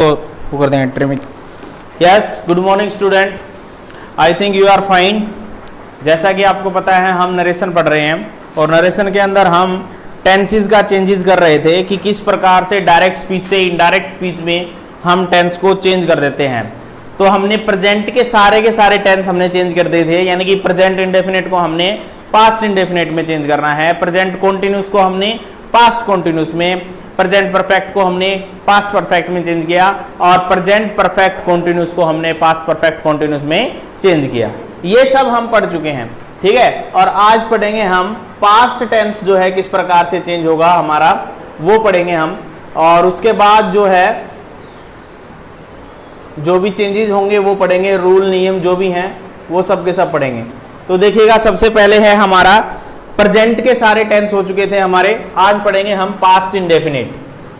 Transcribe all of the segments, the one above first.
वो कर देंगे trimming. Yes, good morning student, I think you are fine. जैसा कि आपको पता है हम नरेशन पढ़ रहे हैं और नरेशन के अंदर हम टेंसेस का चेंजेस कर रहे थे कि किस प्रकार से डायरेक्ट स्पीच से इनडायरेक्ट स्पीच में हम टेंस को चेंज कर देते हैं। तो हमने प्रेजेंट के सारे टेंस हमने चेंज कर दिए थे, यानी कि प्रेजेंट इंडेफिनिट को हमने पास्ट इंडेफिनिट में चेंज करना है, प्रेजेंट कॉन्टिन्यूस को हमने पास्ट कॉन्टिन्यूस में, प्रेजेंट परफेक्ट को हमने पास्ट परफेक्ट में चेंज किया और प्रेजेंट परफेक्ट कॉन्टिन्यूस को हमने पास्ट परफेक्ट कॉन्टिन्यूस में चेंज किया। ये सब हम पढ़ चुके हैं, ठीक है। और आज पढ़ेंगे हम पास्ट टेंस जो है किस प्रकार से चेंज होगा हमारा, वो पढ़ेंगे हम। और उसके बाद जो है जो भी चेंजेस होंगे वो पढ़ेंगे, रूल नियम जो भी हैं वो सब के सब पढ़ेंगे। तो देखिएगा, सबसे पहले है हमारा प्रेजेंट के सारे टेंस हो चुके थे हमारे, आज पढ़ेंगे हम पास्ट इंडेफिनिट।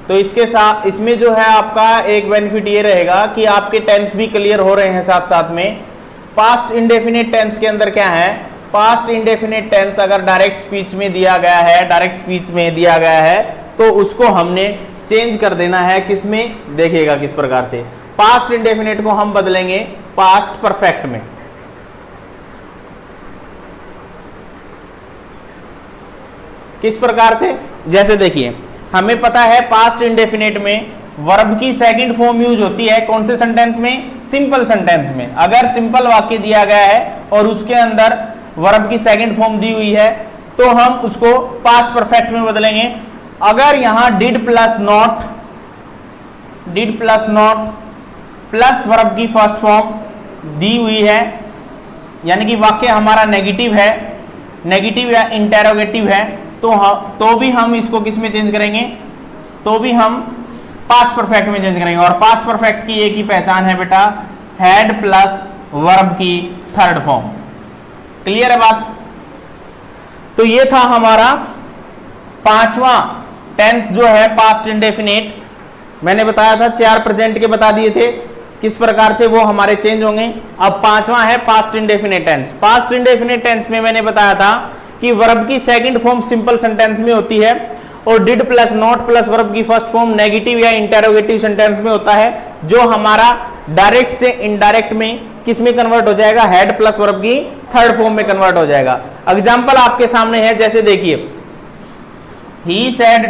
तो इसके साथ इसमें जो है आपका एक बेनिफिट ये रहेगा कि आपके टेंस भी क्लियर हो रहे हैं साथ साथ में। पास्ट इंडेफिनिट टेंस के अंदर क्या है, पास्ट इंडेफिनिट टेंस अगर डायरेक्ट स्पीच में दिया गया है, तो उसको हमने चेंज कर देना है किसमें, देखिएगा किस प्रकार से। पास्ट इंडेफिनिट को हम बदलेंगे पास्ट परफेक्ट में। किस प्रकार से, जैसे देखिए हमें पता है पास्ट इंडेफिनिट में वर्ब की सेकंड फॉर्म यूज होती है कौन से सेंटेंस में, सिंपल सेंटेंस में। अगर सिंपल वाक्य दिया गया है और उसके अंदर वर्ब की सेकंड फॉर्म दी हुई है तो हम उसको पास्ट परफेक्ट में बदलेंगे। अगर यहां did plus not plus verb की फर्स्ट फॉर्म दी हुई है, यानी कि वाक्य हमारा नेगेटिव है, नेगेटिव या इंटेरोगेटिव है, तो भी हम इसको किस में चेंज करेंगे, तो भी हम पास्ट परफेक्ट में चेंज करेंगे। और पास्ट परफेक्ट की एक ही पहचान है बेटा, हैड प्लस वर्ब की थर्ड फॉर्म। क्लियर है बात। तो ये था हमारा पांचवा टेंस जो है पास्ट इंडेफिनिट। मैंने बताया था 4 प्रेजेंट के बता दिए थे किस प्रकार से वो हमारे चेंज होंगे। अब पांचवा है past indefinite tense. Past indefinite tense में मैंने बताया था कि वर्ब की सेकंड फॉर्म सिंपल सेंटेंस में होती है और did plus not plus verb की फर्स्ट फॉर्म नेगेटिव या इंटेरोगेटिव सेंटेंस में होता है, जो हमारा डायरेक्ट से इनडायरेक्ट में किस में कन्वर्ट हो जाएगा, हेड प्लस वर्ब की थर्ड फॉर्म में कन्वर्ट हो जाएगा। एग्जांपल आपके सामने है, जैसे देखिए, ही said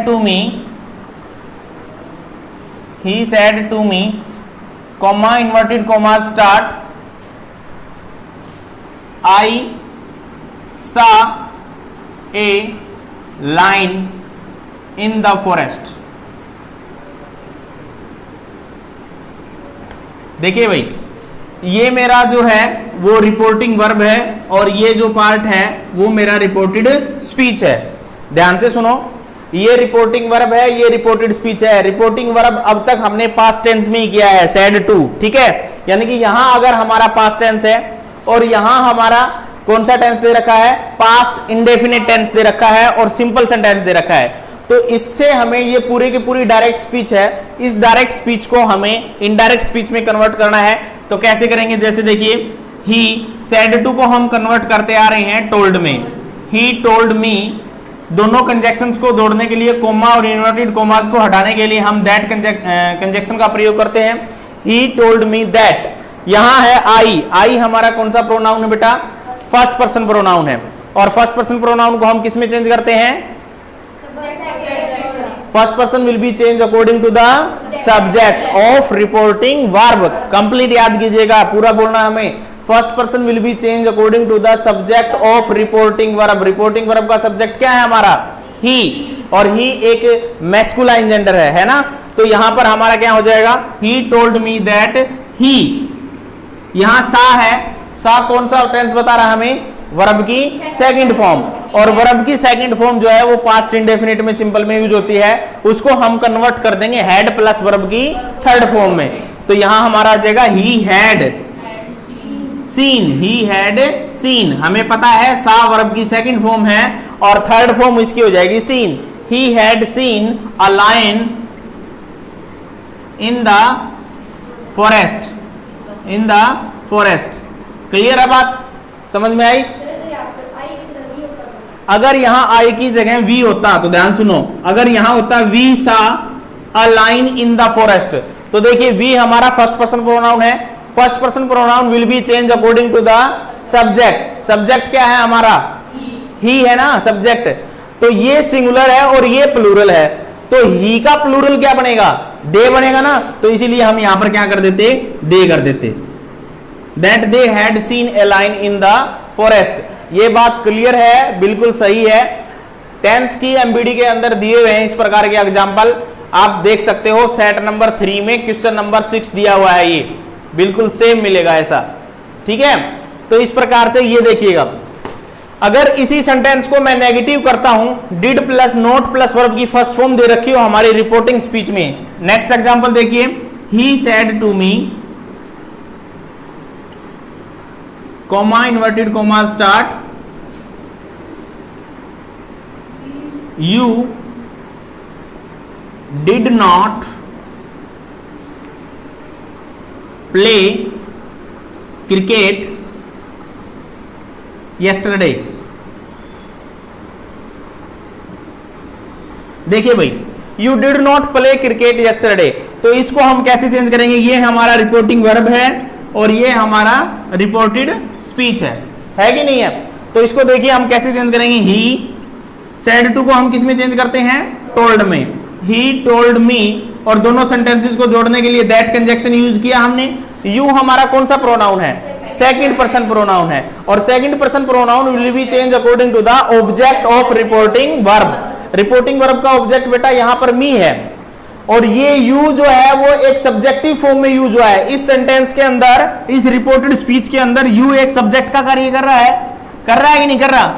to me comma inverted comma start, I saw a lion in the forest। देखिए भाई, ये मेरा जो है वो रिपोर्टिंग वर्ब है और ये जो पार्ट है वो मेरा रिपोर्टेड स्पीच है। ध्यान से सुनो, ये रिपोर्टिंग वर्ब है, ये रिपोर्टेड स्पीच है। रिपोर्टिंग वर्ब अब तक हमने पास्ट टेंस में ही किया है, said to, ठीक है। यानी कि यहां अगर हमारा पास्ट टेंस है और यहां हमारा कौन सा टेंस दे रखा है, पास्ट इंडेफिनिट टेंस दे रखा है और सिंपल सेंटेंस दे रखा है, तो इससे हमें ये पूरी की पूरी डायरेक्ट स्पीच है, इस डायरेक्ट स्पीच को हमें इनडायरेक्ट स्पीच में कन्वर्ट करना है। तो कैसे करेंगे, जैसे देखिए, ही सेड टू को हम कन्वर्ट करते आ रहे हैं टोल्ड में। ही टोल्ड मी, दोनों कंजक्शंस को जोड़ने के लिए, कोमा और इन्वर्टेड कोमास को हटाने के लिए हम दैट कंजक्शन का प्रयोग करते हैं। He told me that. यहां है आई हमारा कौन सा प्रोनाउन है बेटा, फर्स्ट पर्सन प्रोनाउन है। और फर्स्ट पर्सन प्रोनाउन को हम किस में चेंज करते हैं, first person will be change according to the subject of reporting verb. Complete याद कीजिएगा, पूरा बोलना हमें। First person will be change according to the subject of reporting verb. Reporting verb का सब्जेक्ट क्या है हमारा, ही, और ही एक मैस्कुलाइन जेंडर है ना। तो यहां पर हमारा क्या हो जाएगा, he told me that he. यहां सा है, सा कौन सा टेंस बता रहा है हमें, वर्ब की सेकंड फॉर्म। और वर्ब की सेकंड फॉर्म जो है वो पास्ट इंडेफिनिट में सिंपल में यूज होती है, उसको हम कन्वर्ट कर देंगे हेड प्लस वर्ब की थर्ड फॉर्म में। तो यहां हमारा आ जाएगा ही had scene, he had scene. हमें पता है सा वर्ब की सेकंड फॉर्म है और थर्ड फॉर्म इसकी हो जाएगी seen. He had seen a lion in the forest. Clear है बात, समझ में आई। अगर यहां आई की जगह वी होता, तो ध्यान सुनो, अगर यहां होता we saw a lion in the forest, तो देखिए वी हमारा फर्स्ट पर्सन प्रोनाउन है, first person pronoun will be change according to the subject. Subject क्या है हमारा? ही है ना सब्जेक्ट। तो ये सिंगुलर है और ये प्लूरल है, तो ही का प्लूरल क्या बनेगा? दे बनेगा ना, तो इसीलिए हम यहां पर क्या कर देते? दे कर देते। That they had seen A line in the forest. ये बात क्लियर है, बिल्कुल सही है। 10th की एमबीडी के अंदर दिए हुए हैं इस प्रकार के एग्जाम्पल, आप देख सकते हो। सेट नंबर 3 में क्वेश्चन नंबर 6 दिया हुआ है, ये बिल्कुल सेम मिलेगा ऐसा, ठीक है। तो इस प्रकार से ये देखिएगा, अगर इसी सेंटेंस को मैं नेगेटिव करता हूं, did plus not plus verb की फर्स्ट फॉर्म दे रखी हो हमारी रिपोर्टिंग स्पीच में। नेक्स्ट एग्जांपल देखिए, he said to me, comma inverted comma start, you did not play cricket yesterday। देखिए भाई, you did not play cricket yesterday, तो इसको हम कैसे चेंज करेंगे? ये हमारा रिपोर्टिंग वर्ब है और ये हमारा रिपोर्टेड स्पीच है कि नहीं है? तो इसको देखिए हम कैसे चेंज करेंगे। ही सेड टू को हम किस में चेंज करते हैं? टोल्ड में। ही टोल्ड मी, और दोनों सेंटेंसेस को जोड़ने के लिए दैट कंजक्शन यूज किया हमने। यू हमारा कौन सा प्रोनाउन है? सेकंड पर्सन प्रोनाउन है, और second person pronoun will be change according to the object of reporting verb. Reporting verb का ऑब्जेक्ट बेटा यहां पर मी है, और ये यू जो है वो एक सब्जेक्टिव फॉर्म में यूज हुआ है इस सेंटेंस के अंदर। इस रिपोर्टेड स्पीच के अंदर यू एक सब्जेक्ट का कार्य कर रहा है कि नहीं कर रहा?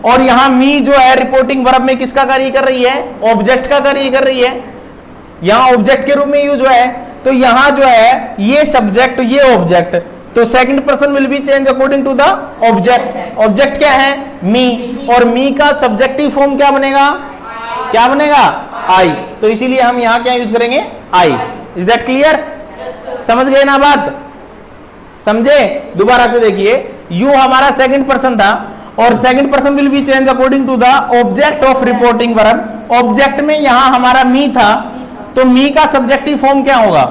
और यहां मी जो है रिपोर्टिंग वर्ब में किसका कार्य कर रही है? ऑब्जेक्ट का कार्य कर रही है, यहां ऑब्जेक्ट के रूप में यूज हुआ है। तो यहां जो है ये सब्जेक्ट, ये ऑब्जेक्ट, तो second person will be change according to the object. Object क्या है? मी, और मी का सब्जेक्टिव फॉर्म क्या बनेगा? क्या बनेगा? आई। तो इसीलिए हम यहां क्या यूज करेंगे? आई। Is that clear? समझ गए ना बात? समझे? दोबारा से देखिए, यू हमारा सेकंड पर्सन था, और second person will be change according to the object of reporting verb. Object में यहां हमारा मी था, तो मी का सब्जेक्टिव फॉर्म क्या होगा?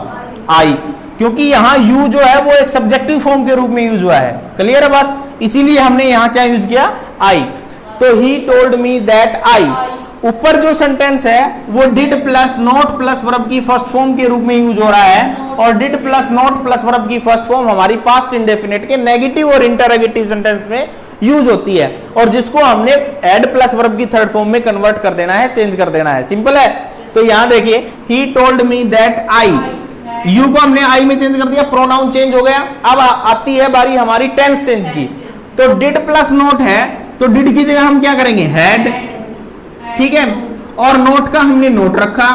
आई, क्योंकि यहां यू जो है वो एक सब्जेक्टिव फॉर्म के रूप में यूज हुआ है। क्लियर है बात? इसीलिए हमने यहां क्या यूज किया? आई। तो ही टोल्ड मी दैट आई, ऊपर जो सेंटेंस है वो did plus not plus verb की फर्स्ट फॉर्म के रूप में यूज हो रहा है, और did plus not plus verb की फर्स्ट फॉर्म हमारी पास्ट इंडेफिनिट के नेगेटिव और इंटरोगेटिव सेंटेंस में यूज होती है, और जिसको हमने एड प्लस वर्ब की थर्ड फॉर्म में कन्वर्ट कर देना है, चेंज कर देना है। सिंपल है। तो यहां देखिए, he told me that I, you को हमने आई में चेंज कर दिया, प्रोनाउन चेंज हो गया। अब आती है बारी हमारी टेंस चेंज की। तो डिड प्लस नॉट है, तो डिड की जगह हम क्या करेंगे? हैड, ठीक है, और नोट का हमने नोट रखा,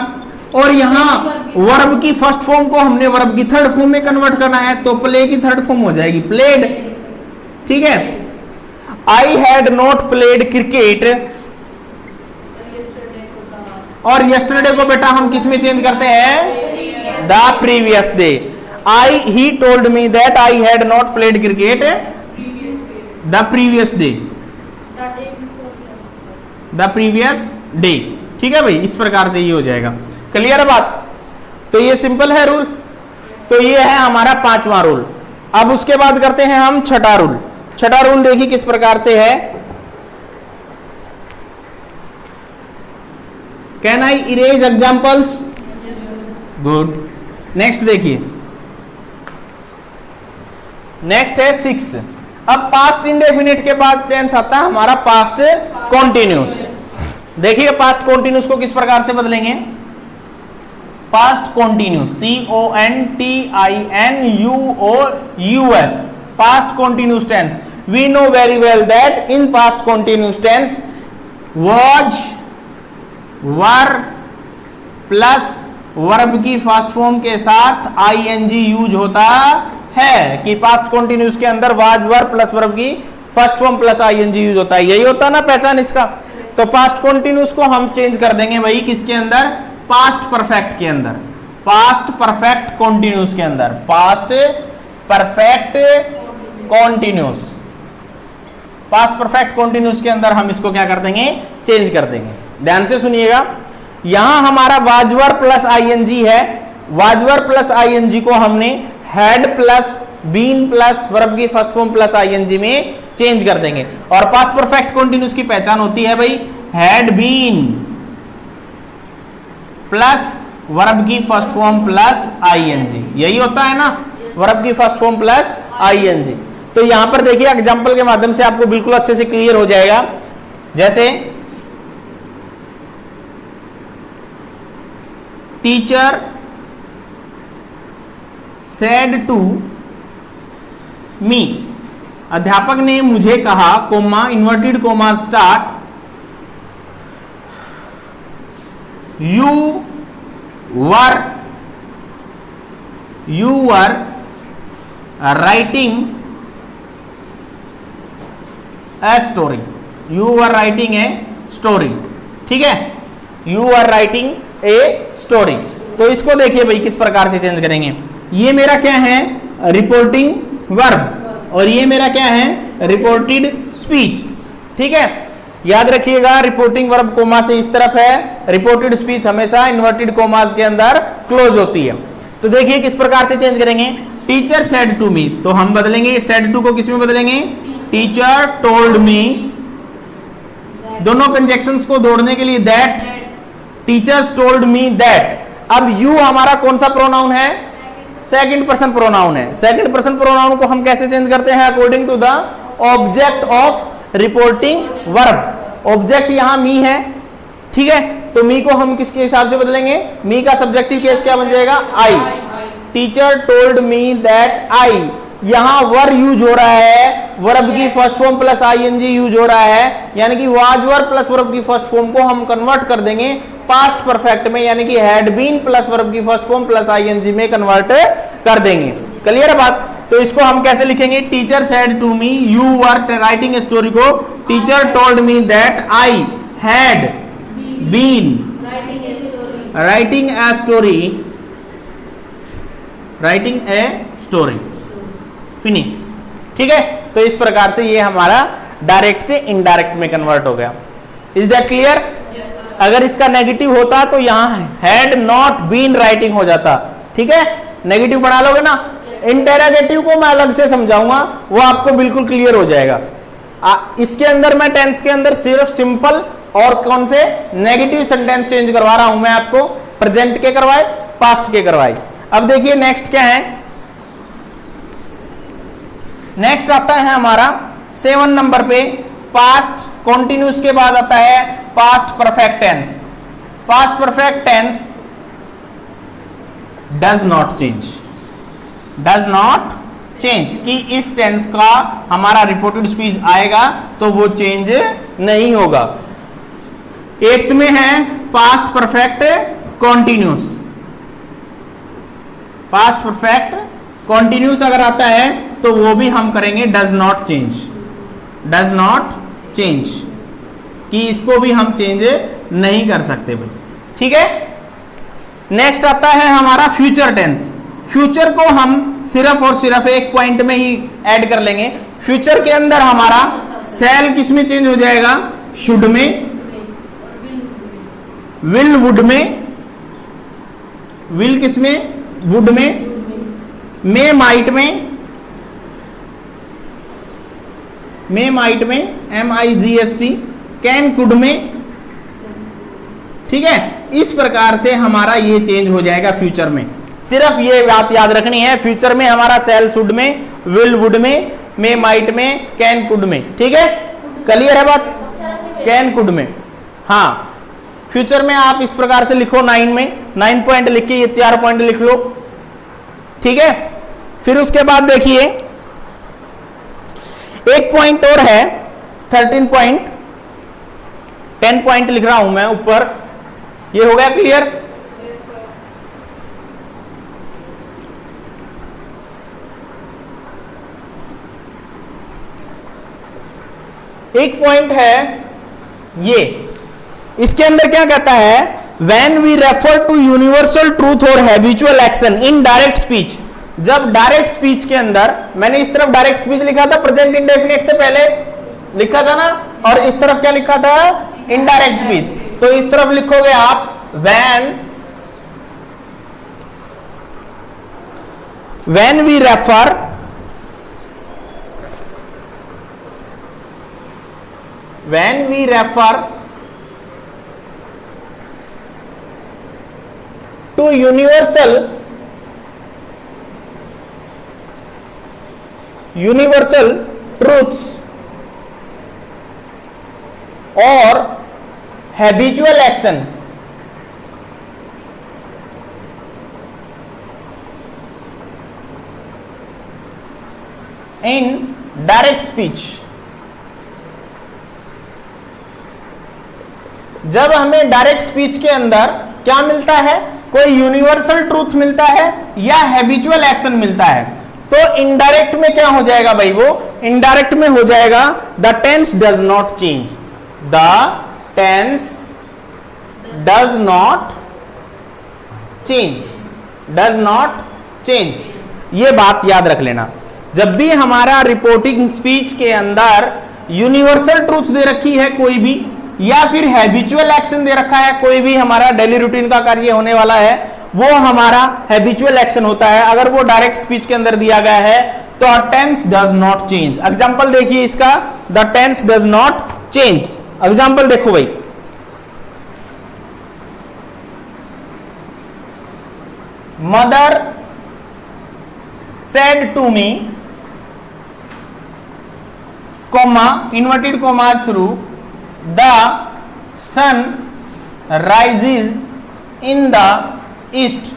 और यहां वर्ब की फर्स्ट फॉर्म को हमने वर्ब की थर्ड फॉर्म में कन्वर्ट करना है, तो प्ले की थर्ड फॉर्म हो जाएगी प्लेड। ठीक है, I had not played cricket, और यस्टरडे को बेटा हम किस में चेंज करते हैं? The previous day. I he told me that I had not played cricket the previous day, the previous day. ठीक है भाई, इस प्रकार से ये हो जाएगा। क्लियर है बात? तो ये सिंपल है रूल। तो ये है हमारा 5वां रूल। अब उसके बाद करते हैं हम छठा रूल। छठा रूल देखिए किस प्रकार से है। Can I erase examples? Good. Next देखिए, नेक्स्ट है 6th। अब पास्ट इंडेफिनिट के बाद टेंस आता है हमारा पास्ट कॉन्टिन्यूस। देखिए पास्ट कॉन्टिन्यूस को किस प्रकार से बदलेंगे? Past continuous, CONTINUOUS, past continuous tense. We know very well that in past continuous tense was, were plus verb की फर्स्ट फॉर्म के साथ ING यूज होता है, कि पास्ट कॉन्टिन्यूस के अंदर वाज वर प्लस वर्ब की first form plus ING use होता है। यही होता है ना पहचान इसका। तो पास्ट कॉन्टिन्यूस को हम चेंज कर देंगे भाई किसके अंदर? पास्ट परफेक्ट के अंदर, पास्ट परफेक्ट कॉन्टिन्यूस के अंदर, past perfect continuous, past perfect continuous के अंदर हम इसको क्या कर देंगे? चेंज कर देंगे। ध्यान से सुनिएगा, यहां हमारा वाजवर प्लस ING है, वाज वर प्लस आईएनजी को हमने had plus been plus verb की फर्स्ट फॉर्म प्लस आईएनजी में चेंज कर देंगे। और पास्ट परफेक्ट कंटीन्यूअस की पहचान होती है भाई हैड बीन प्लस वर्ब की फर्स्ट फॉर्म प्लस आईएनजी, यही होता है ना, वर्ब की फर्स्ट फॉर्म प्लस आईएनजी। तो यहां पर देखिए एग्जांपल के माध्यम से आपको बिल्कुल अच्छे से क्लियर हो जाएगा। जैसे टीचर सेड टू मी, अध्यापक ने मुझे कहा, comma inverted comma start, you were writing a story, you were writing a story, ठीक है, you are writing a story. तो इसको देखिए भाई किस प्रकार से चेंज करेंगे। ये मेरा क्या है, रिपोर्टिंग वर्ब, और ये मेरा क्या है, रिपोर्टेड स्पीच, ठीक है। याद रखिएगा रिपोर्टिंग वर्ब कोमा से इस तरफ है, रिपोर्टेड स्पीच हमेशा इन्वर्टेड कोमास के अंदर क्लोज होती है। तो देखिए किस प्रकार से चेंज करेंगे। टीचर सेड टू मी, तो हम बदलेंगे सेड टू को किस में बदलेंगे, टीचर टोल्ड मी, दोनों कंजक्शंस को जोड़ने के लिए that, teachers told me that. अब यू हमारा कौन सा प्रोनाउन है, सेकंड पर्सन प्रोनाउन है। सेकंड पर्सन प्रोनाउन को हम कैसे चेंज करते हैं, according to the object of reporting verb. Object यहां मी है, ठीक है, तो मी को हम किसके हिसाब से बदलेंगे, मी का सब्जेक्टिव केस क्या बन जाएगा, I. Teacher told me that I, यहां वर यूज हो रहा है, वर्ब की first form plus ING use हो रहा है, यानी कि वाज वर प्लस वर्ब की फर्स्ट फॉर्म को हम कन्वर्ट कर देंगे पास्ट परफेक्ट में, यानी कि हैड बीन प्लस वर्ब की फर्स्ट फॉर्म प्लस आईएनजी में कन्वर्ट कर देंगे। क्लियर है बात। तो इसको हम कैसे लिखेंगे, teacher said to me you were writing a story को teacher told me that I had been writing a story, writing a story, finish, ठीक है। तो इस प्रकार से ये हमारा डायरेक्ट से इनडायरेक्ट में कन्वर्ट हो गया। Is that clear. अगर इसका नेगेटिव होता तो यहां हैड नॉट बीन राइटिंग हो जाता, ठीक है, नेगेटिव बना लोगे ना। इंटेरोगेटिव को मैं अलग से समझाऊंगा, वो आपको बिल्कुल क्लियर हो जाएगा। इसके अंदर मैं टेंस के अंदर सिर्फ सिंपल और कौन से नेगेटिव सेंटेंस चेंज करवा रहा हूं मैं आपको, प्रेजेंट के करवाए पास्ट के करवाए। अब देखिए नेक्स्ट क्या है, नेक्स्ट आता है हमारा 7 नंबर पे पास्ट कॉन्टिन्यूस के बाद आता है past perfect tense. Past perfect tense does not change, does not change, कि इस टेंस का हमारा रिपोर्टेड स्पीच आएगा तो वो चेंज नहीं होगा। 8th में है past perfect continuous. Past perfect continuous अगर आता है तो वो भी हम करेंगे does not change, does not change, कि इसको भी हम चेंज नहीं कर सकते भाई, ठीक है। नेक्स्ट आता है हमारा फ्यूचर टेंस। फ्यूचर को हम सिर्फ और सिर्फ एक पॉइंट में ही ऐड कर लेंगे। फ्यूचर के अंदर हमारा सेल किस में चेंज हो जाएगा, शुड में, विल वुड में, विल किस में, वुड में, मे माइट में, मे माइट में, MIGST, कैन कुड में, ठीक है। इस प्रकार से हमारा ये चेंज हो जाएगा फ्यूचर में। सिर्फ ये बात याद रखनी है, फ्यूचर में हमारा सेल शुड में, विल वुड में, मे माइट में, कैन कुड में, ठीक है। क्लियर है बात, कैन कुड में। हाँ, फ्यूचर में आप इस प्रकार से लिखो 9 में, 9 पॉइंट लिख के ये 4 पॉइंट लिख लो, ठीक है। फिर उसके बाद देखिए एक पॉइंट और है 13 पॉइंट, 10 पॉइंट लिख रहा हूं मैं ऊपर, ये हो गया क्लियर। एक पॉइंट है ये, इसके अंदर क्या कहता है, when we refer to universal truth और habitual action in direct speech. जब डायरेक्ट स्पीच के अंदर, मैंने इस तरफ डायरेक्ट स्पीच लिखा था प्रेजेंट इंडेफिनिट से पहले लिखा था ना, और इस तरफ क्या लिखा था, इनडायरेक्ट स्पीच। तो इस तरफ लिखोगे आप when when we refer to universal truths or habitual action in direct speech, जब हमें डायरेक्ट स्पीच के अंदर क्या मिलता है, कोई यूनिवर्सल ट्रूथ मिलता है या हैबिचुअल एक्शन मिलता है, तो इनडायरेक्ट में क्या हो जाएगा भाई, वो इनडायरेक्ट में हो जाएगा the tense does not change, the tense does not change. ये बात याद रख लेना, जब भी हमारा रिपोर्टिंग स्पीच के अंदर यूनिवर्सल ट्रूथ दे रखी है कोई भी, या फिर हैबिचुअल एक्शन दे रखा है कोई भी, हमारा डेली रूटीन का कार्य होने वाला है, वो हमारा हैबिचुअल एक्शन होता है। अगर वो डायरेक्ट स्पीच के अंदर दिया गया है तो tense does not change. Example देखिए इसका, the tense does not change. Example देखो भाई, mother said to me, comma inverted comma through, the sun rises in the east.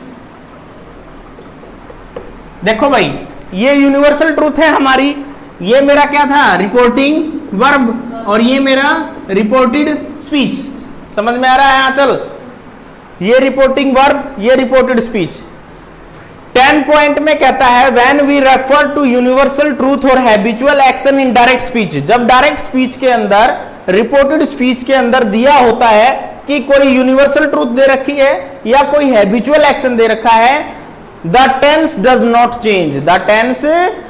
देखो भाई, ये यूनिवर्सल ट्रूथ है हमारी, ये मेरा क्या था, रिपोर्टिंग वर्ब, और ये मेरा रिपोर्टेड स्पीच। समझ में आ रहा है आंचल, ये रिपोर्टिंग वर्ब, ये रिपोर्टेड स्पीच। 10 पॉइंट में कहता है when we refer to universal truth और habitual action in direct speech, जब डायरेक्ट स्पीच के अंदर, रिपोर्टेड स्पीच के अंदर दिया होता है कि कोई यूनिवर्सल ट्रूथ दे रखी है या कोई हैबिचुअल एक्शन दे रखा है, the tense does not change, the tense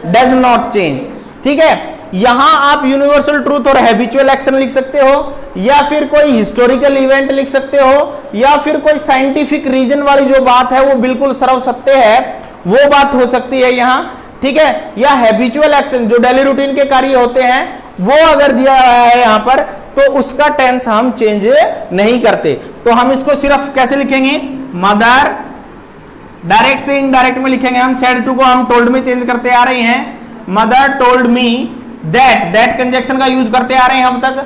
does not change. ठीक है, यहां आप यूनिवर्सल ट्रूथ और हैबिचुअल एक्शन लिख सकते हो, या फिर कोई हिस्टोरिकल इवेंट लिख सकते हो, या फिर कोई साइंटिफिक रीजन वाली जो बात है वो बिल्कुल सर्व सत्य है, वो बात हो सकती है यहां। ठीक है, या हैबिचुअल एक्शन जो डेली रूटीन के कार्य होते हैं वो अगर दिया गया है यहां पर, तो उसका टेंस हम चेंज नहीं करते। तो हम इसको सिर्फ कैसे लिखेंगे, मदर, डायरेक्ट से इनडायरेक्ट में लिखेंगे हम, सेड टू को हम टोल्ड में चेंज करते आ रहे हैं, mother told me that conjunction का यूज करते आ रहे हैं हम तक।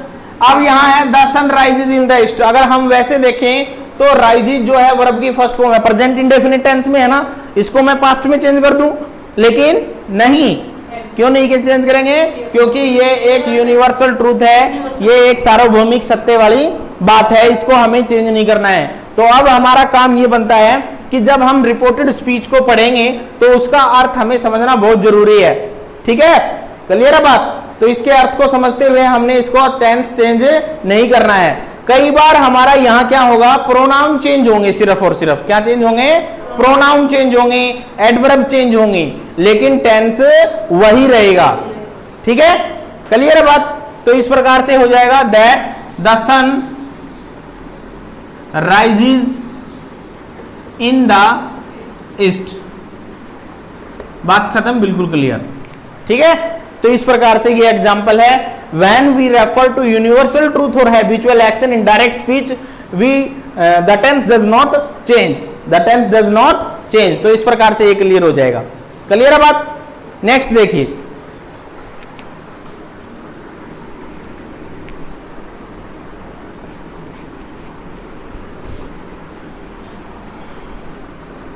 अब यहां है the sun rises in the east, अगर हम वैसे देखें तो राइजेज जो है वर्ब की फर्स्ट फॉर्म है, प्रेजेंट इंडेफिनिट टेंस में है ना, इसको मैं पास्ट में चेंज कर दूं, लेकिन नहीं, क्यों नहीं चेंज करेंगे, क्योंकि ये एक यूनिवर्सल ट्रूथ है, ये एक सार्वभौमिक सत्य वाली बात है, इसको हमें चेंज नहीं करना है। तो अब हमारा काम ये बनता है कि जब हम रिपोर्टेड स्पीच को पढ़ेंगे तो उसका अर्थ हमें समझना बहुत जरूरी है। ठीक है, क्लियर है बात। तो इसके अर्थ को समझते हुए हमने इसको टेंस चेंज नहीं करना है। कई बार हमारा यहाँ क्या होगा, प्रोनाउन चेंज होंगे, सिर्फ और सिर्फ क्या चेंज होंगे, प्रोनाउन चेंज होंगे, एडवर्ब चेंज होंगे, लेकिन टेंस वही रहेगा। ठीक है, क्लियर है बात। तो इस प्रकार से हो जाएगा that the sun rises in the east. बात खत्म, बिल्कुल क्लियर। ठीक है, तो इस प्रकार से ये एग्जांपल है, when we refer to universal truth और habitual action in direct speech we the tense does not change, the tense does not change. तो इस प्रकार से ये क्लियर हो जाएगा। क्लियर है बात। नेक्स्ट देखिए,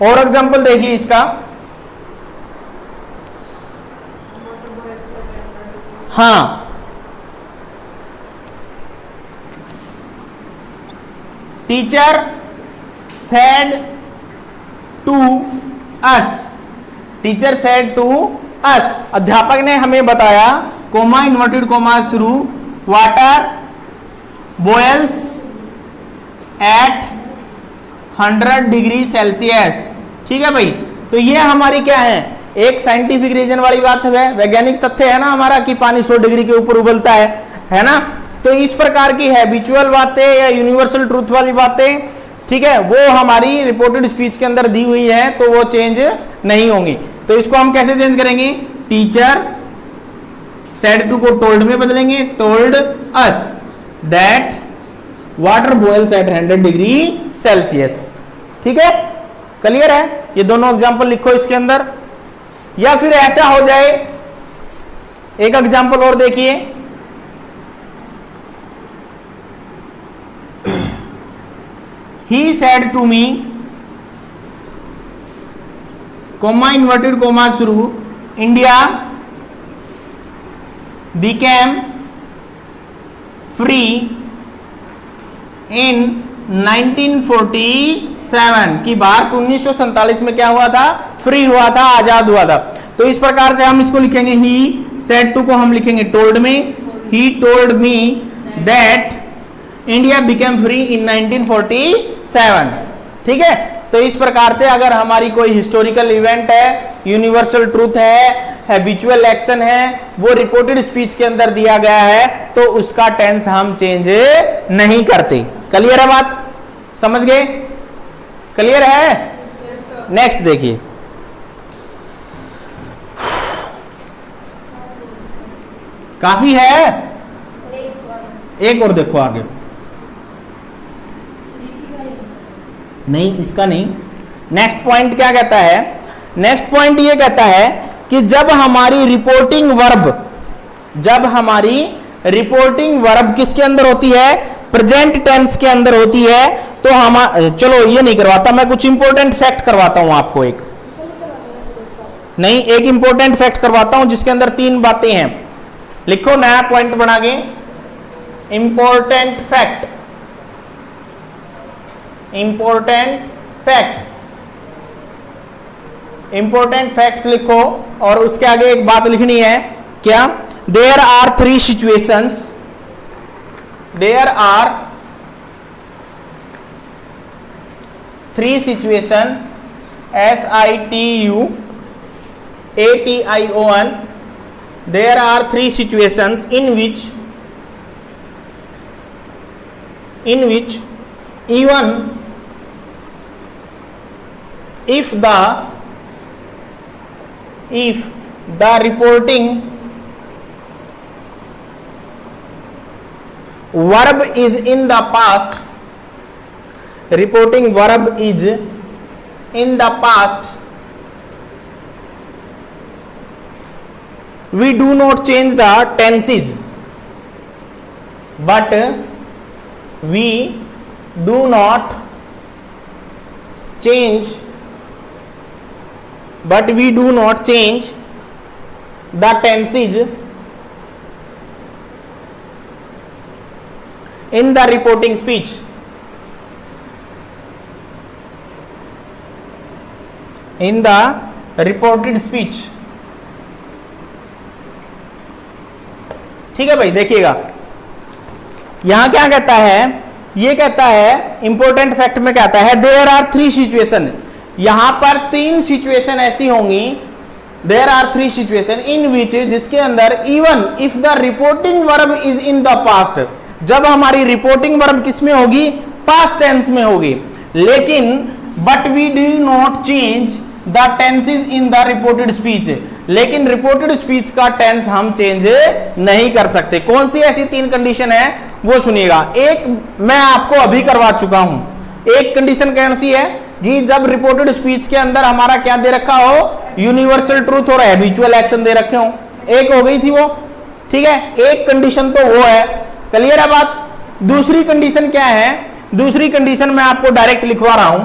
और एग्जांपल देखिए इसका, हाँ, teacher said to us, teacher said to us, अध्यापक ने हमें बताया, कोमा इन्वर्टेड कोमा शुरू, water boils at 100 degree Celsius. ठीक है भाई, तो ये हमारी क्या है, एक साइंटिफिक रीजन वाली बात है, वैज्ञानिक तथ्य है ना हमारा कि पानी 100 डिग्री के ऊपर उबलता है ना। तो इस प्रकार की हैबिचुअल बातें या यूनिवर्सल ट्रूथ वाली बातें, ठीक है, वो हमारी रिपोर्टेड स्पीच के अंदर दी हुई है, तो वो चेंज नहीं होंगी। तो इसको हम कैसे चेंज करेंगे, टीचर सेड टू को टोल्ड में बदलेंगे, told us that water boils at 100 degree Celsius. ठीक है, क्लियर है। ये दोनों एग्जांपल लिखो इसके अंदर। या फिर ऐसा हो जाए, एक एग्जांपल और देखिए, he said to me, comma inverted comma शुरू, India became free in 1947 की भारत 1947 में क्या हुआ था, फ्री हुआ था, आजाद हुआ था। तो इस प्रकार से हम इसको लिखेंगे, ही सेड टू को हम लिखेंगे टोल्ड में, he told me that India became free in 1947। ठीक है, तो इस प्रकार से अगर हमारी कोई हिस्टोरिकल इवेंट है, यूनिवर्सल ट्रूथ है, हैबिचुअल एक्शन है, वो रिपोर्टेड स्पीच के अंदर दिया गया है, तो उसका टेंस हम चेंज नहीं करते। क्लियर है बात, समझ गए, क्लियर है। नेक्स्ट देखिए, काफी है, एक और देखो आगे, नहीं इसका नहीं। नेक्स्ट पॉइंट क्या कहता है, नेक्स्ट पॉइंट ये कहता है कि जब हमारी रिपोर्टिंग वर्ब किसके अंदर होती है, प्रेजेंट टेंस के अंदर होती है, तो हम, चलो ये नहीं करवाता मैं, कुछ इंपॉर्टेंट फैक्ट करवाता हूं आपको। एक नहीं, एक इंपॉर्टेंट फैक्ट करवाता हूं जिसके अंदर 3 बातें हैं। लिखो नया पॉइंट बना के, इंपॉर्टेंट फैक्ट, इंपॉर्टेंट फैक्ट्स लिखो, और उसके आगे एक बात लिखनी है, क्या, there are 3 situations, there are 3 situation, SITUATION, there are 3 situations in which even if the reporting verb is in the past, reporting verb is in the past, we do not change the tenses, but we do not change the tenses in the reporting speech. In the reported speech. ठीक है भाई, देखिएगा यहां क्या कहता है, ये कहता है इंपॉर्टेंट फैक्ट में कहता है देयर आर 3 सिचुएशन, यहां पर 3 सिचुएशन ऐसी होंगी, देयर आर 3 सिचुएशन इन विच, जिसके अंदर even if the reporting verb is in the past, जब हमारी रिपोर्टिंग वर्ब किसमें होगी, पास्ट टेंस में होगी, लेकिन but we do not change the tenses in the reported speech, लेकिन रिपोर्टेड स्पीच का टेंस हम चेंज नहीं कर सकते। कौन सी ऐसी 3 कंडीशन है वो सुनिएगा। एक मैं आपको अभी करवा चुका हूं, एक कंडीशन कौन सी है कि जब रिपोर्टेड स्पीच के अंदर हमारा क्या दे रखा हो, यूनिवर्सल ट्रूथ और हैबिचुअल एक्शन दे रखे हो, एक हो गई थी वो। ठीक है, एक कंडीशन तो वो है, क्लियर है बात। दूसरी कंडीशन क्या है, दूसरी कंडीशन मैं आपको डायरेक्ट लिखवा रहा हूं।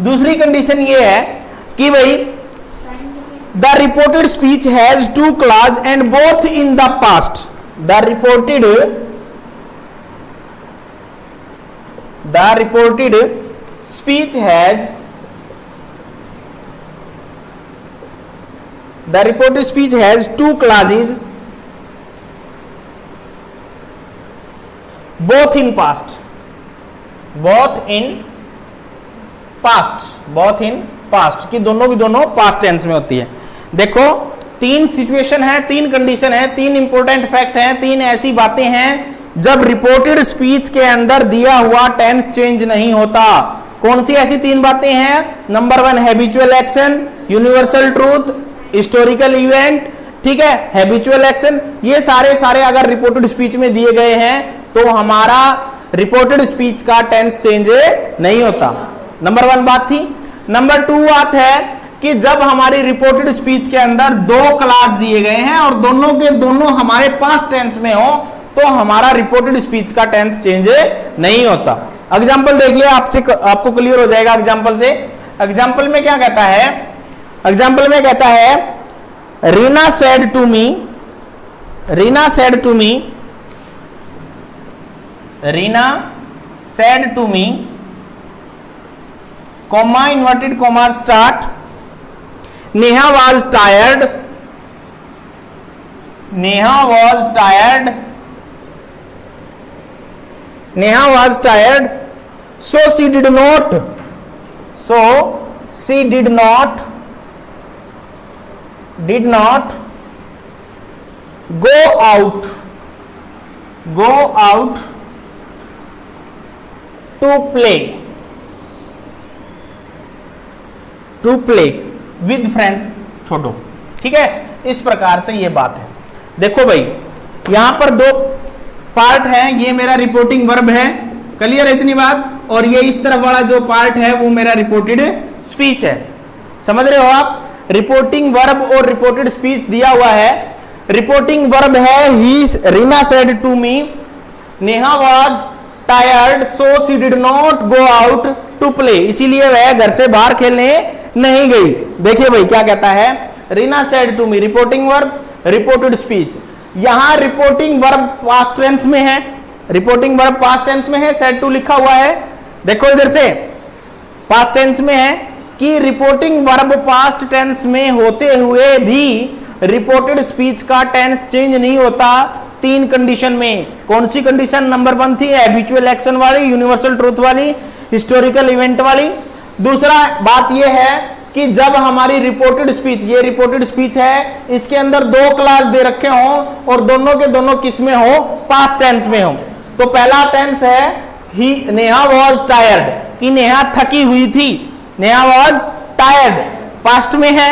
दूसरी कंडीशन ये है कि भाई the reported speech has 2 clause and both in the past, the reported speech has, the reported speech has 2 clauses both in past, कि दोनों की दोनों पास्ट टेंस में होती है। देखो 3 सिचुएशन है, 3 कंडीशन है, 3 इंपॉर्टेंट फैक्ट हैं, 3 ऐसी बातें हैं जब रिपोर्टेड स्पीच के अंदर दिया हुआ टेंस चेंज नहीं होता, कौन सी ऐसी 3 बातें हैं? Number 1 habitual action, universal truth, historical event, ठीक है, हैबिचुअल एक्शन, ये सारे अगर रिपोर्टेड स्पीच में दिए गए हैं तो हमारा रिपोर्टेड स्पीच का टेंस चेंज नहीं होता। नंबर 1 बात थी। नंबर 2 बात है कि जब हमारी रिपोर्टेड स्पीच के अंदर 2 क्लास दिए गए हैं और दोनों के दोनों हमारे पास्ट टेंस में हो तो हमारा रिपोर्टेड स्पीच का टेंस चेंज नहीं होता। एग्जाम्पल देखिए, आपको क्लियर हो जाएगा एग्जाम्पल से। एग्जाम्पल में क्या कहता है? एग्जाम्पल में कहता है Reena said to me, Reena said to me, Reena said to me, comma inverted comma start, Neha was tired, Neha was tired, Neha was tired, so she did not, so she did not, did not go out, go out to play, to play with friends, छोड़ो, ठीक है। इस प्रकार से ये बात है। देखो भाई यहां पर 2 पार्ट है, ये मेरा रिपोर्टिंग वर्ब है, क्लियर है इतनी बात, और ये इस तरफ वाला जो पार्ट है वो मेरा रिपोर्टेड स्पीच है। समझ रहे हो आप? रिपोर्टिंग वर्ब और रिपोर्टेड स्पीच दिया हुआ है। रिपोर्टिंग वर्ब है ही, Reena said to me, Neha was tired so she did not go out to play, इसीलिए वह घर से बाहर खेलने नहीं गई। देखिए भाई क्या कहता है, Reena said to me, reporting verb, reported speech. यहां रिपोर्टिंग वर्ब पास्ट टेंस में है, रिपोर्टिंग वर्ब पास्ट टेंस में है, सेड टू लिखा हुआ है, देखो इधर से पास्ट टेंस में है कि रिपोर्टिंग वर्ब पास्ट टेंस में होते हुए भी रिपोर्टेड स्पीच का टेंस चेंज नहीं होता 3 कंडीशन में। कौन सी कंडीशन? नंबर 1 थी हैबिचुअल एक्शन वाली, यूनिवर्सल ट्रूथ वाली, हिस्टोरिकल इवेंट वाली। दूसरा बात यह है कि जब हमारी रिपोर्टेड स्पीच, ये रिपोर्टेड स्पीच है, इसके अंदर 2 क्लास दे रखे हो और दोनों के दोनों किस में हो? पास्ट टेंस में हो। तो पहला टेंस है ही, नेहा वाज टायर्ड, कि नेहा थकी हुई थी, नेहा वाज टायर्ड, पास्ट में है।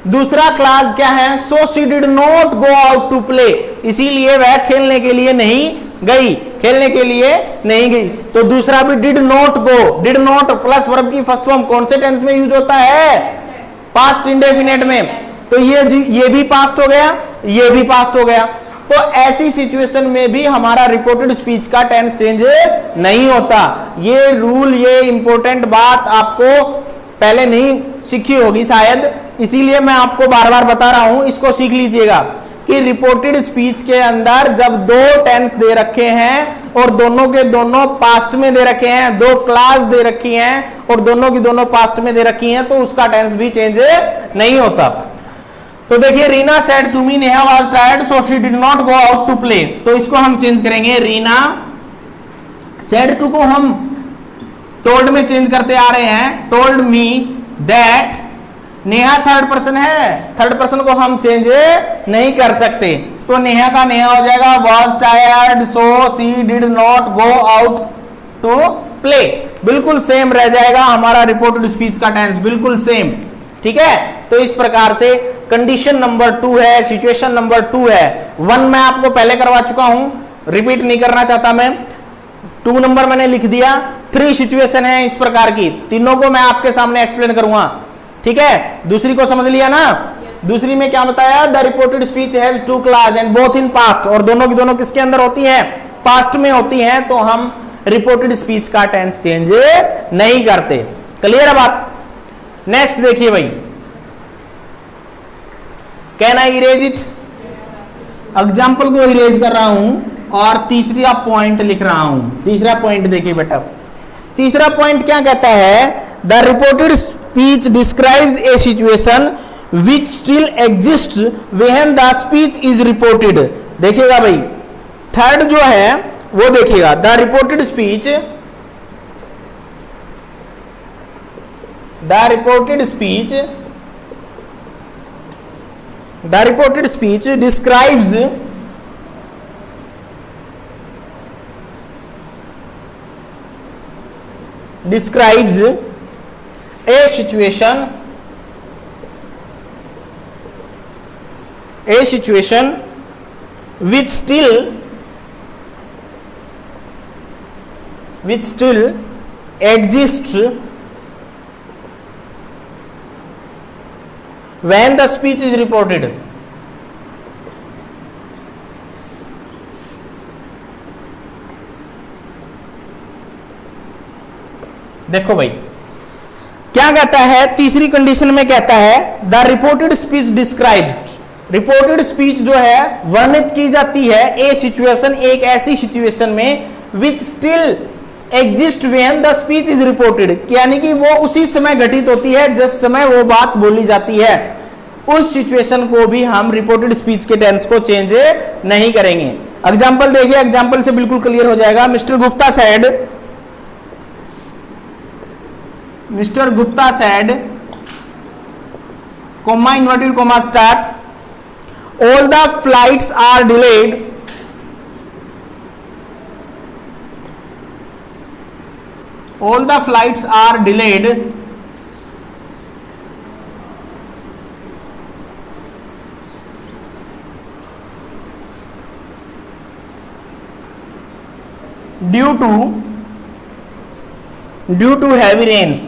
दूसरा क्लास क्या है? So she did not go out to play, इसीलिए वह खेलने के लिए नहीं गई, खेलने के लिए नहीं गई। तो दूसरा भी did not go, did not plus verb की फर्स्ट फॉर्म कौन से टेंस में यूज होता है? पास्ट इंडेफिनेट में। तो ये भी पास्ट हो गया, ये भी पास्ट हो गया। तो ऐसी सिचुएशन में भी हमारा रिपोर्टेड स्पीच का टेंस चेंज नहीं होता। ये रूल, ये इंपॉर्टेंट बात आपको पहले नहीं सीखी होगी शायद, इसीलिए मैं आपको बार बार बता रहा हूं, इसको सीख लीजिएगा कि रिपोर्टेड स्पीच के अंदर जब 2 टेंस दे रखे हैं और दोनों के दोनों पास्ट में दे रखे हैं, 2 क्लास दे रखी हैं और दोनों की दोनों पास्ट में दे रखी हैं, तो उसका टेंस भी चेंज नहीं होता। तो देखिए Reena said to me Neha was tired so she did not go out to play, तो इसको हम चेंज करेंगे, रीना सेड टू को हम टोल्ड में चेंज करते आ रहे हैं, told me that, Neha third person है, थर्ड पर्सन को हम चेंज नहीं कर सकते, तो नेहा का नेहा हो जाएगा was tired so she did not go out to play, बिल्कुल सेम रह जाएगा हमारा रिपोर्टेड स्पीच का टेंस, बिल्कुल सेम। ठीक है, तो इस प्रकार से कंडीशन नंबर 2 है, सिचुएशन नंबर 2 है। 1 मैं आपको पहले करवा चुका हूं, रिपीट नहीं करना चाहता मैं। 2 नंबर मैंने लिख दिया। 3 सिचुएशन है इस प्रकार की, तीनों को मैं आपके सामने एक्सप्लेन करूंगा। ठीक है, दूसरी को समझ लिया ना? दूसरी में क्या बताया? The reported speech has 2 class and both in past, और दोनों की दोनों किसके अंदर होती हैं? पास्ट में होती हैं, तो हम रिपोर्टेड स्पीच का टेंस चेंज नहीं करते। क्लियर है बात? नेक्स्ट देखिए भाई, can I erase it, example को इरेज कर रहा हूं और तीसरा पॉइंट लिख रहा हूं। तीसरा पॉइंट देखिए बेटा, तीसरा पॉइंट क्या कहता है? The reported speech describes a situation which still exist when the speech is reported. देखिएगा भाई, थर्ड जो है वो देखिएगा, the reported speech, the reported speech, the reported speech describes describes a situation which still exists when the speech is reported. देखो भाई क्या कहता है, तीसरी कंडीशन में कहता है the reported speech described, reported speech जो है वर्णित की जाती है ए सिचुएशन, एक ऐसी सिचुएशन में which still exist when the speech is reported, यानी कि वो उसी समय घटित होती है जिस समय वो बात बोली जाती है, उस सिचुएशन को भी हम रिपोर्टेड स्पीच के टेंस को चेंज नहीं करेंगे। एग्जांपल देखिए, एग्जांपल से बिल्कुल क्लियर हो जाएगा। Mister Gupta said comma inverted comma start, all the flights are delayed due to heavy rains।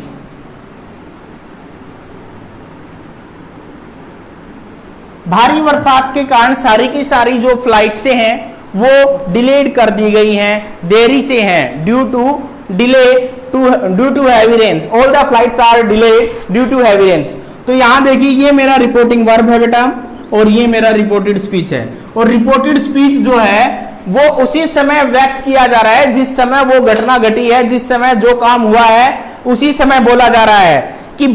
भारी बरसात के कारण सारी की सारी जो फ्लाइट से हैं वो डिलेड कर दी गई हैं, देरी से हैं, due to heavy rains, all the flights are delayed due to heavy rains. तो यहां देखिए ये मेरा रिपोर्टिंग वर्ब है बेटा और ये मेरा रिपोर्टेड स्पीच है, और रिपोर्टेड स्पीच जो है वो उसी समय व्यक्त किया जा रहा है जिस समय वो घटना घटी है, जिस समय जो काम हुआ है उसी समय बोला जा रहा है कि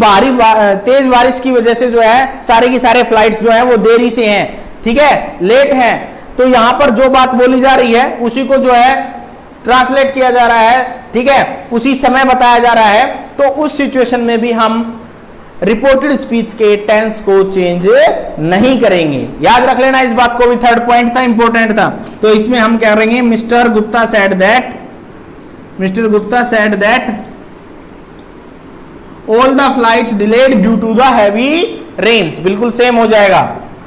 तेज बारिश की वजह से जो है सारे की सारे फ्लाइट्स जो है वो देरी से हैं, ठीक है, लेट हैं। तो यहां पर जो बात बोली जा रही है उसी को जो है ट्रांसलेट किया जा रहा है, ठीक है, उसी समय बताया जा रहा है। तो उस सिचुएशन में भी हम रिपोर्टेड स्पीच के टेंस को चेंज नहीं करेंगे। याद रख लेना इस बात को भी, थर्ड पॉइंट था, इंपॉर्टेंट था। तो इसमें हम कह रहे हैं mister Gupta said that all the flights delayed due to the heavy rains, बिल्कुल सेम हो जाएगा,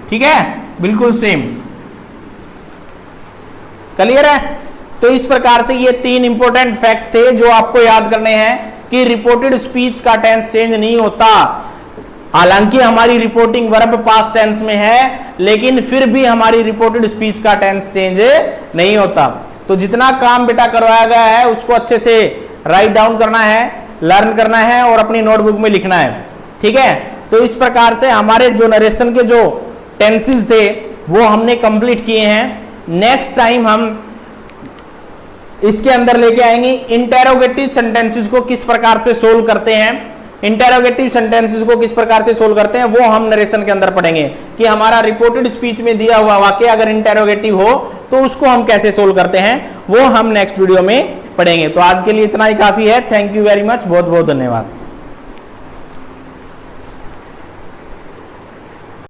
ठीक है, बिल्कुल सेम। क्लियर है? तो इस प्रकार से ये तीन इंपॉर्टेंट फैक्ट थे जो आपको याद करने हैं कि रिपोर्टेड स्पीच का टेंस चेंज नहीं होता। हालांकि हमारी रिपोर्टिंग वर्ब पास्ट टेंस में है, लेकिन फिर भी हमारी रिपोर्टेड स्पीच का टेंस चेंज नहीं होता। तो जितना काम बेटा करवाया गया है उसको अच्छे से राइट डाउन करना है, लर्न करना है और अपनी नोटबुक में लिखना है, ठीक है। तो इस प्रकार से हमारे जो नरेशन के जो टेंसेस थे वो हमने कंप्लीट किए हैं। नेक्स्ट टाइम हम इसके अंदर लेके आएंगे इंटेरोगेटिव सेंटेंसेस को किस प्रकार से सोल्व करते हैं, इंटेरोगेटिव सेंटेंसेस को किस प्रकार से सोल्व करते हैं वो हम नरेशन के अंदर पढ़ेंगे कि हमारा रिपोर्टेड स्पीच में दिया हुआ वाक्य अगर इंटेरोगेटिव हो तो उसको हम कैसे सोल्व करते हैं, वो हम नेक्स्ट वीडियो में पढ़ेंगे। तो आज के लिए इतना ही काफी है। थैंक यू वेरी मच, बहुत बहुत धन्यवाद।